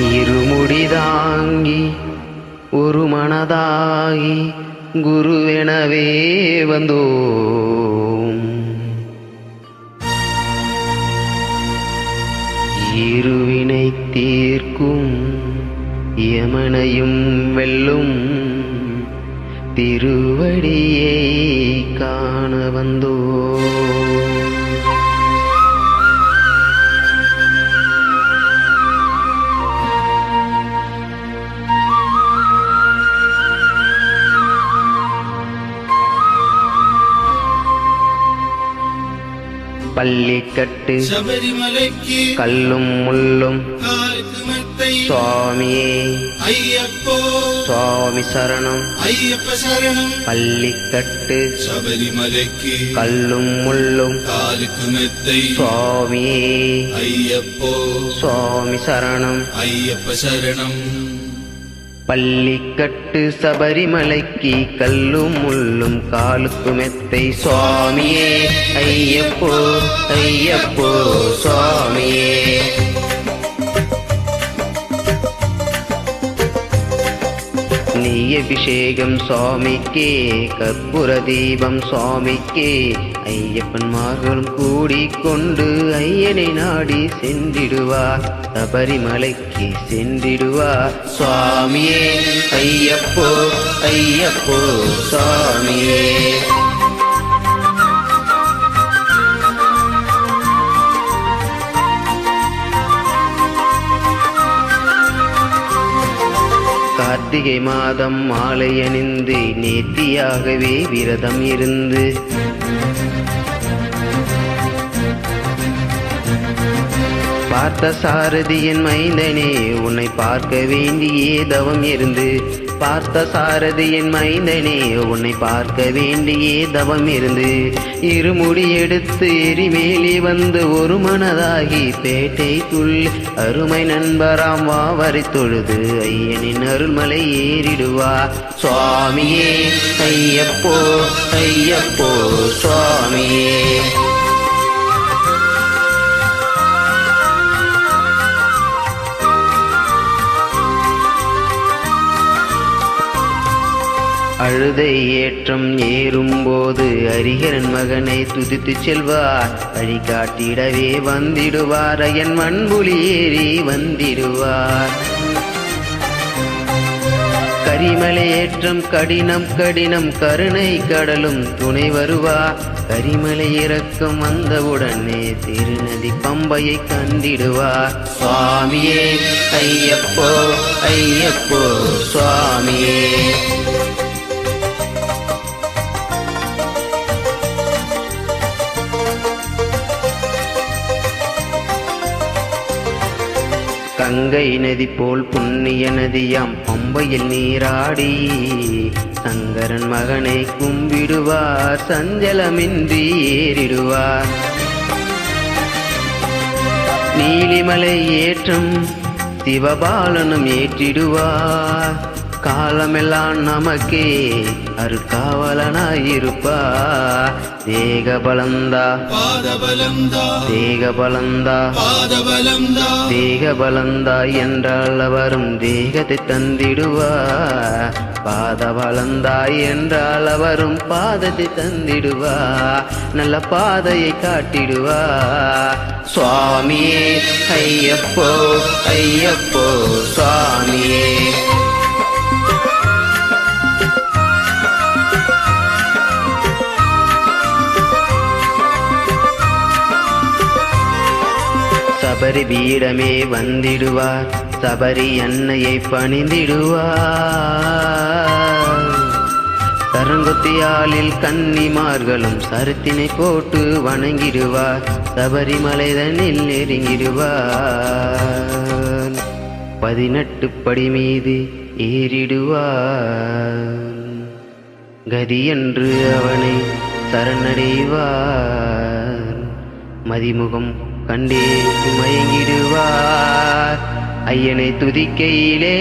இருமுடி தாங்கி ஒரு மனதாகி குருவெனவே வந்தோம். இருவினை தீர்க்கும் யமனையும் வெல்லும் திருவடியை காண வந்தோம். பள்ளிக்கட்டு சபரிமலைக்கு கல்லும் முள்ளும் சுவாமியே ஐயப்போ சுவாமி சரணம் ஐயப்ப சரணம். பள்ளிக்கட்டு சபரிமலைக்கு கல்லும் முள்ளும் காலுக்கு மெத்தை சுவாமியே ஐயப்போ சுவாமி சரணம் ஐயப்ப சரணம். பள்ளிக்கட்டு சபரிமலைக்கு கல்லும் முள்ளும் காலுக்கு மெத்தை சுவாமியே ஐயப்போ ஐயப்போ சுவாமியே. அபிஷேகம் சுவாமிக்கே கற்பூர தீபம் சுவாமிக்கே ஐயப்பன்மார்களும் கூடிக்கொண்டு ஐயனை நாடி சென்றிடுவார் சபரிமலைக்கு சென்றிடுவார் சுவாமியே ஐயப்போ ஐயப்போ சுவாமியே. கார்த்திகை மாதம் மாலை அணிந்து நேர்த்தியாகவே விரதம் இருந்து பார்த்த சாரதியின் மைந்தனே உன்னை பார்க்க வேண்டியே தவம் இருந்து பார்த்த சாரதியின் மைந்தனே உன்னை பார்க்க வேண்டியே தவம் இருந்து இருமுடி எடுத்து எரிமேலி வந்து ஒரு மனதாகி பேட்டைக்குள் அருமை நண்பராம் வாவரை தொழுது ஐயனின் அருள்மலை ஏறிடுவா சுவாமியே ஐயப்போ ஐயப்போ சுவாமியே. அழுதை ஏற்றம் ஏறும்போது ஹரிஹரன் மகனை துதித்து செல்வார் வழிகாட்டிடவே வந்திடுவார் ஐயன் மண்புலி ஏறி வந்திடுவார். கரிமலை ஏற்றம் கடினம் கடினம் கருணை கடலும் துணை வருவார் கரிமலை இறக்கம் வந்தவுடனே திருநதி பம்பையை கண்டிடுவார் சுவாமியே ஐயப்போ ஐயப்போ சுவாமியே. கங்கை நதி போல் புண்ணிய நதியாம் பம்பையில் நீராடி சங்கரன் மகனை கும்பிடுவார் சஞ்சலமின்றி ஏறிடுவார். நீலிமலை ஏற்றம் சிவபாலனும் ஏற்றிடுவார் காலமெல்லாம் நமக்கே அருக்காவலனாயிருப்பா தேகபலந்தா பாதபலந்தா தேகபலந்தா பாதபலந்தா தேகபலந்தா என்றால் அவரும் தேகத்தை தந்திடுவா பாதபலந்தா என்றால் அவரும் பாதத்தை தந்திடுவா நல்ல பாதையை காட்டிடுவா சுவாமியே ஐயப்போ ஐயப்போ சுவாமியே. சபரி பீடமே வந்திடுவார் சபரி அன்னையை பணிந்திடுவார் சரங்குத்தியாலில் கன்னிமார்களும் சருத்தினை போட்டு வணங்கிடுவார் சபரிமலைதனில் நெருங்கிடுவார் 18 படி மீது ஏறிடுவார் கதியென்று அவனை சரணடைவார் மதிமுகம் கண்டே மயங்கிடுவார் ஐயனை துதிக்கையிலே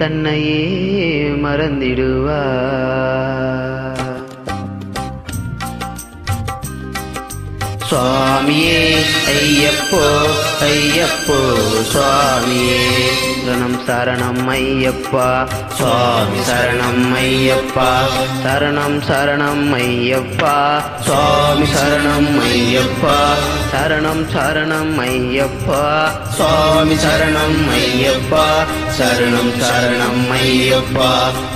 தன்னையே மறந்திடுவார் சுவாமியே ஐயப்போ ஐயப்போ சுவாமியே சரணம் சரணம் ஐயப்பா சுவாமி சரணம் ஐயப்பா சரணம் சரணம் ஐயப்பா சுவாமி சரணம் ஐயப்பா சரணம் சரணம் ஐயப்பா சுவாமி சரணம் ஐயப்பா சரணம் சரணம் ஐயப்பா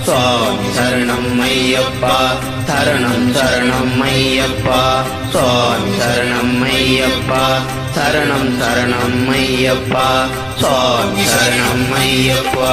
சுவாமி சரணம் ஐயப்பா சரணம் சரணம் ஐயப்பா சுவாமி சரணம் ஐயப்பா சரணம் சரணம் ஐயப்பா சுவாமி சரணம் ஐயப்பா